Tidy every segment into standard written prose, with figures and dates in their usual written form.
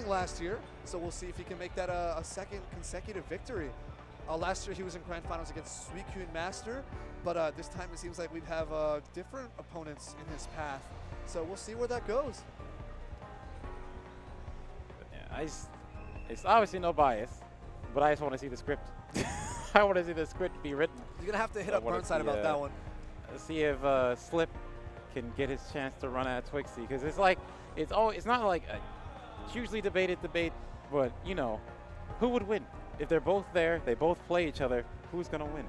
losing last year, so we'll see if he can make that a second consecutive victory. Last year he was in grand finals against Suicune Master, but this time it seems like we'd have different opponents in his path. So we'll see where that goes. Yeah, it's obviously no bias, but I just want to see the script. I want to see the script be written. You're gonna have to hit up Burnside about that one. See if Slip can get his chance to run at Twixie, because it's like it's not like a hugely debated debate, but you know, who would win if they're both there? They both play each other. Who's gonna win?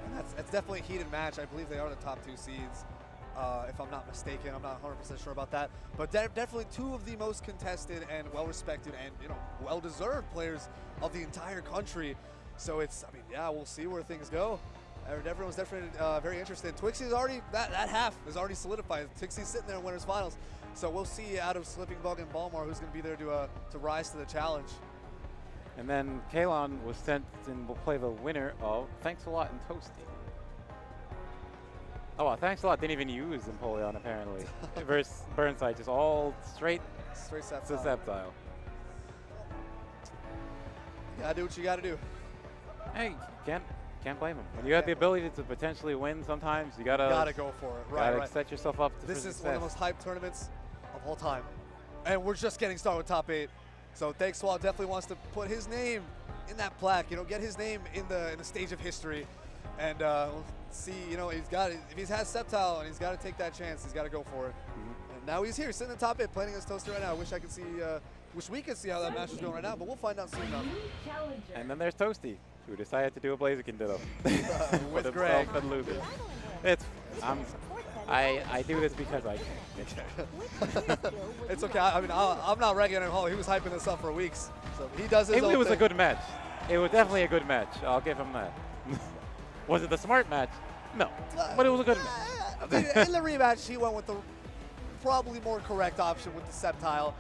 And that's definitely a heated match. I believe they are the top 2 seeds, if I'm not mistaken. I'm not 100% sure about that, but definitely 2 of the most contested and well-respected and well-deserved players of the entire country. So it's, I mean, yeah, we'll see where things go. Everyone's definitely very interested. Twixie's already, that half is already solidified. Twixie's sitting there in winners finals. So we'll see out of SlippingBug and Bolimar who's going to be there to rise to the challenge. And then Kalon was sent and will play the winner of Thanks a Lot and Toasty. Oh, well, Thanks a Lot didn't even use Empoleon apparently. Versus Burnside, just all straight Sceptile. You gotta do what you gotta do. Hey, can't blame him. When you have the ability to potentially win, sometimes you gotta go for it. Right. Set yourself up. This is one of the most hyped tournaments of all time, and we're just getting started with top 8. So Thanks Swall definitely wants to put his name in that plaque. Get his name in the stage of history, and we'll see. If he has Sceptile and he's got to take that chance, he's got to go for it. And now he's here, sitting in the top 8, playing against Toaster right now. I wish I could see. Wish we could see how that match is going right now, but we'll find out soon enough. And then there's Toasty, who decided to do a Blaziken Ditto with Greg and losing. I do this because I can. It's okay. I mean, I'm not ragging him home. He was hyping this up for weeks. So he does his own thing. It was a good match. It was definitely a good match. I'll give him that. Was it the smart match? No, but it was a good match. I mean, in the rematch, he went with the probably more correct option with the Sceptile,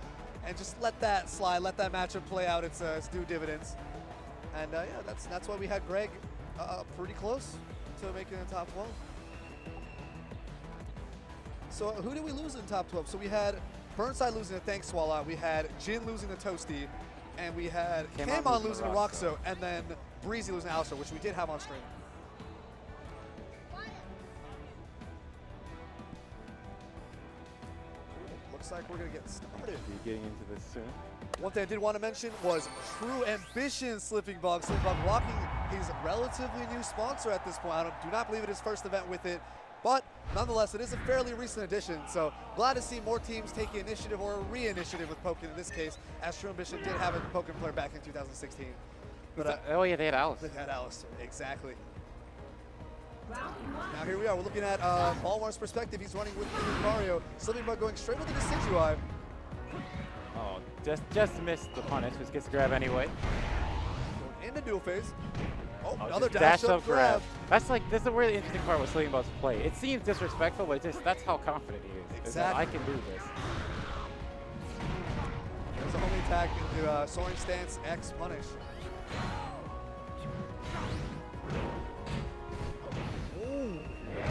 and just let that slide, let that matchup play out its due dividends. And yeah, that's why we had Greg pretty close to making the top 12. So who did we lose in top 12? So we had Burnside losing to Thanks Swalla, we had Jin losing to Toasty, and we had Kamon losing to Roxo, and then Breezy losing to Alistair, which we did have on stream. Looks like we're gonna get started. Be getting into this soon. One thing I did want to mention was True Ambition SlippingBug. SlippingBug rocking his relatively new sponsor at this point. I do not believe it is first event with it, but nonetheless, it is a fairly recent addition. So glad to see more teams taking initiative or a re-initiative with Pokken in this case, as True Ambition did have a Pokken player back in 2016. But oh yeah, they had Alistair. They had Alistair, exactly. Now here we are. We're looking at Bolimar's perspective. He's running with Lucario. SlippingBug going straight with the Decidueye. Oh, just missed the punish. Just gets grab anyway. Going into dual phase. Oh, another dash up grab. That's the really interesting part with SlippingBug's play. It seems disrespectful, but that's how confident he is. Exactly. I can do this. There's a homing attack into soaring stance X punish.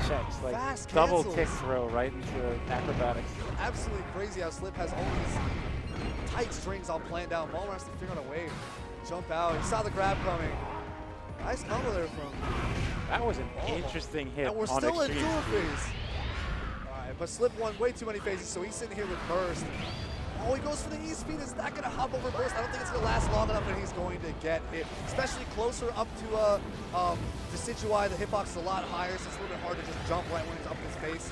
Checks like fast double cancels. tick throw right into acrobatics. Absolutely crazy how Slip has all these tight strings all planned out. Bolimar has to figure out a way to jump out. He saw the grab coming. Nice combo there from. That was an interesting hit. And we're on still in extreme dual speed. phase. All right, but Slip won way too many phases, so he's sitting here with burst. Oh, he goes for the E-speed. Is not going to hop over burst. I don't think it's going to last long enough, and he's going to get hit. Especially closer up to Decidueye. The hitbox is a lot higher, so it's a little bit hard to just jump right when he's up in his face.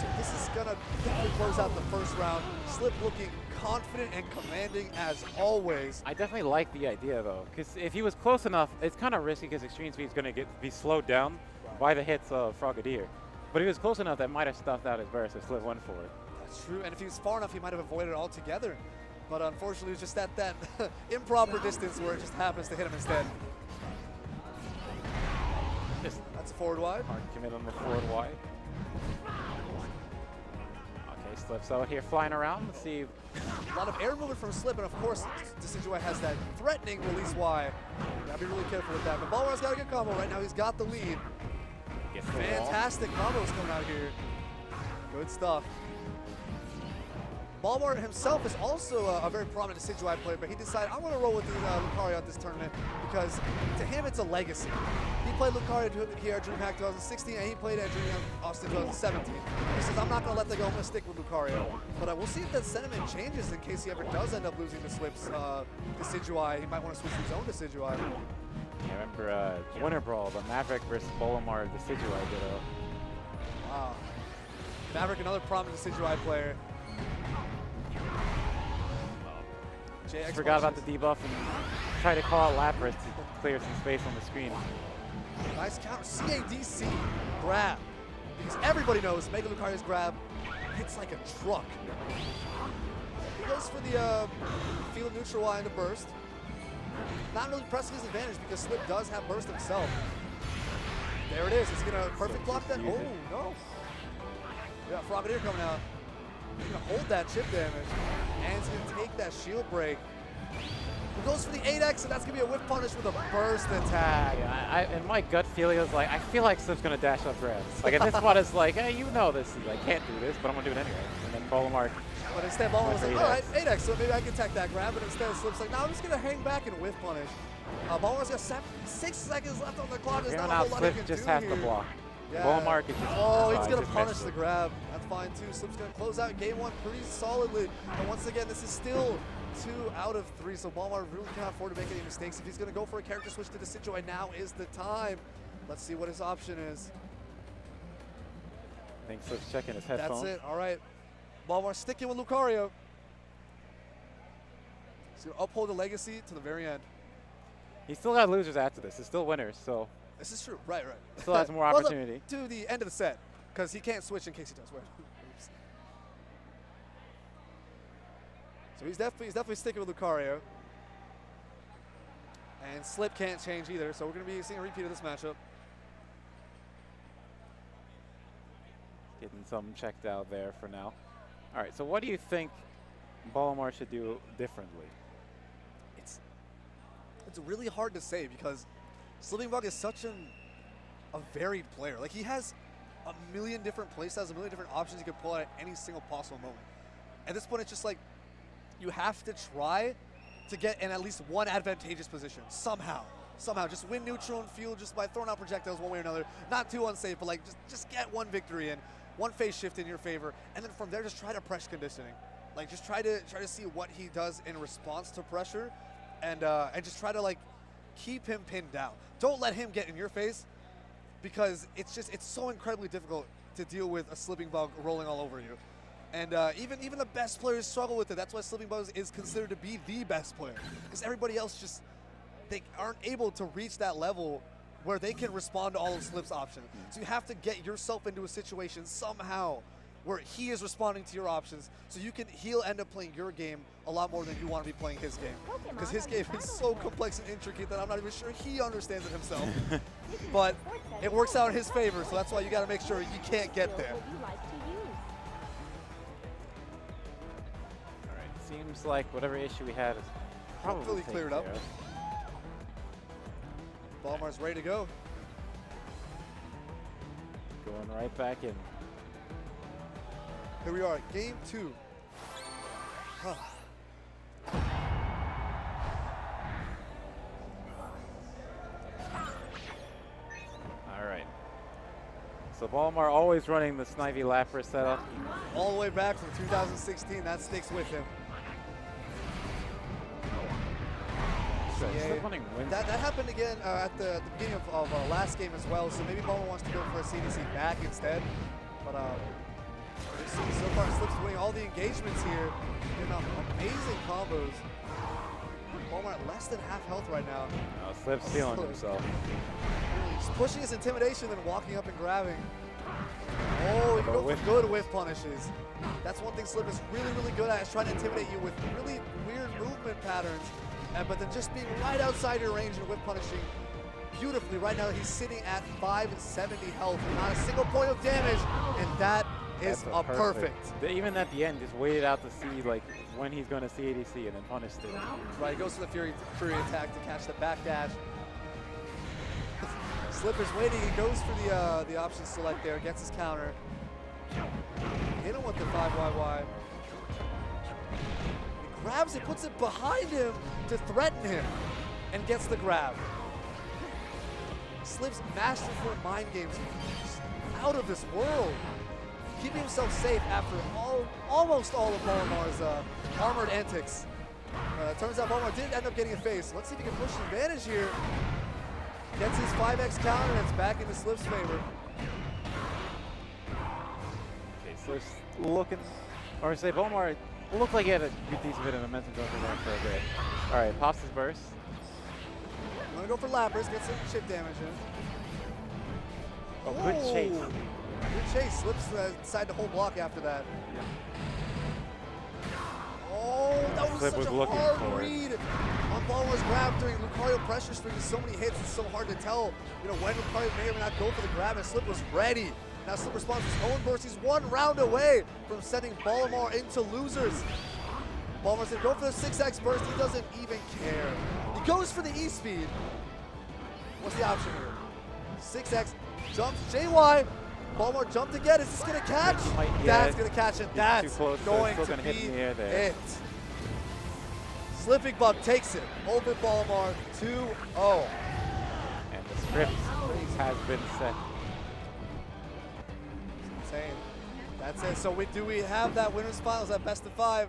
So this is going to definitely close out the first round. Slip looking confident and commanding as always. I definitely like the idea, though, because if he was close enough, it's kind of risky because extreme speed is going to be slowed down by the hits of Frogadier. But if he was close enough, that might have stuffed out his burst if Slip went for it. That's true, and if he was far enough, he might have avoided it altogether. But unfortunately, it was just that improper distance where it just happens to hit him instead. That's a forward wide. Hard to commit on the forward wide. Okay, Slip's out here flying around. Let's see. A lot of air movement from Slip, and of course, Decidueye has that threatening release Y. Gotta be really careful with that. But Bolimar's got a good combo right now. He's got the lead. Fantastic combos coming out here. Good stuff. Bolimar himself is also a very prominent Decidueye player, but he decided, I'm going to roll with the Lucario at this tournament because to him it's a legacy. He played Lucario here at Dreamhack 2016, and he played at Dreamhack Austin 2017. He says, I'm not going to let that go, I'm going to stick with Lucario. But we'll see if that sentiment changes in case he ever does end up losing to Slip's Decidueye. He might want to switch to his own Decidueye. I remember Winter Brawl, the Maverick versus Bolimar Decidueye ditto. Wow. Maverick, another prominent Decidueye player. JX forgot about the debuff and tried to call out Lapras to clear some space on the screen. Nice counter. CADC grab. Because everybody knows Mega Lucario's grab hits like a truck. He goes for the field neutral Y into burst. Not really pressing his advantage because Slip does have burst himself. There it is. Is he going to perfect block that? Oh, no. Yeah, Frogadier coming out. He's going to hold that chip damage. And he's going to take that shield break. He goes for the 8X, and that's going to be a whiff punish with a burst attack. Yeah, and my gut feeling is like, I feel like Slip's going to dash up grabs. Like, at this spot, it's like, hey, you know this. I can't do this, but I'm going to do it anyway. And then Bolimar. But instead, Bolimar was like, all right, 8X, so maybe I can tech that grab. But instead, Slip's like, no, I'm just going to hang back and whiff punish. Bolimar's got 6 seconds left on the clock. There's not a whole lot he can just do has here. to block. Yeah. Bolimar can just he's going to punish the grab. That's fine, too. Slip's going to close out game 1 pretty solidly. And once again, this is still 2 out of 3, so Bolimar really can't afford to make any mistakes. If he's going to go for a character switch to the Decidueye, now is the time. Let's see what his option is. I think Slip's checking his headphones. That's it. All right. Bolimar sticking with Lucario. He's going to uphold the legacy to the very end. He's still got losers after this. It's still winners, so. This is true. Right. Still has more opportunity. To the end of the set, because he can't switch in case he does win. So he's definitely sticking with Lucario. And Slip can't change either, so we're going to be seeing a repeat of this matchup. Getting some checked out there for now. All right, so what do you think Bolimar should do differently? It's really hard to say because SlippingBug is such a varied player. Like, he has a million different playstyles, a million different options he can pull out at any single possible moment. At this point, it's just like, you have to try to get in at least one advantageous position somehow. Just win neutral and field just by throwing out projectiles one way or another. Not too unsafe, but like just get one victory in, one phase shift in your favor, and then from there just try to press conditioning. Like, just try to see what he does in response to pressure, and just try to like keep him pinned down. Don't let him get in your face because it's so incredibly difficult to deal with a SlippingBug rolling all over you. And even the best players struggle with it. That's why SlippingBug is considered to be the best player, because everybody else they aren't able to reach that level where they can respond to all of Slip's options. So you have to get yourself into a situation somehow where he is responding to your options, so he'll end up playing your game a lot more than you want to be playing his game. Because his game is so complex and intricate that I'm not even sure he understands it himself. But it works out in his favor, so that's why you got to make sure you can't get there. Seems like whatever issue we had is probably cleared up. Bolimar's ready to go. Going right back in. Here we are, game 2. Huh. All right. So Bolimar always running the Snivy Lapras setup. All the way back from 2016, that sticks with him. That happened again at the beginning of last game as well, so maybe Bolimar wants to go for a CDC back instead. But so far, Slip's winning all the engagements here. Amazing combos. Bolimar at less than half health right now. Oh, Slip's feeling himself. He's pushing his intimidation, then walking up and grabbing. Oh, you go for good whiff punishes. That's one thing Slip is really, really good at, is trying to intimidate you with really weird movement patterns. But then just being right outside your range and whip punishing beautifully. Right now he's sitting at 570 health, not a single point of damage, and that's a perfect. Even at the end, just waited out to see like when he's going to see ADC and then punished it. Right, he goes for the Fury attack to catch the backdash. Slipper's waiting, he goes for the option select there, gets his counter. Hit him with the 5YY. grabs it, puts it behind him to threaten him, and gets the grab. Slip's masterful mind games, just out of this world. Keeping himself safe after almost all of Bolimar's armored antics. Turns out Bolimar did end up getting a face. Let's see if he can push an advantage here. Gets his 5x counter, and it's back into Slip's favor. Okay, Slip's looking, or say Bolimar looked like he had a good decent bit of momentum going through there for a bit. All right, pops his burst. I'm gonna go for Lapras, get some chip damage in. Oh, good chase. Good chase. Slips inside the whole block after that. Yeah. Oh, that was Slip such was a looking hard for it. read on Bolimar's grab during Lucario pressure string. So many hits, it's so hard to tell, when Lucario may or may not go for the grab, and Slip was ready. Now Slip responds with his own burst. He's one round away from sending Bolimar into losers. Bolimar's gonna go for the 6x burst. He doesn't even care. He goes for the E-speed. What's the option here? 6x jumps. JY. Bolimar jumped again. Is this gonna catch? That's gonna catch, and that's too close, going so it's to still gonna be hit in the air there. it. SlippingBug takes it over Bolimar 2-0. And the script has been set. Insane. That's it. So do we have that winners finals at best of 5?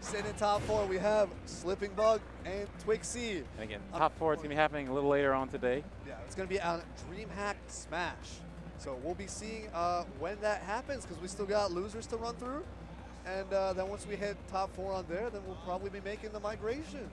Sitting in top 4, we have SlippingBug and Twixie. And again, top 4 is going to be happening a little later on today. Yeah, it's going to be on Dreamhack Smash. So we'll be seeing when that happens, because we still got losers to run through. And then once we hit top 4 on there, then we'll probably be making the migration.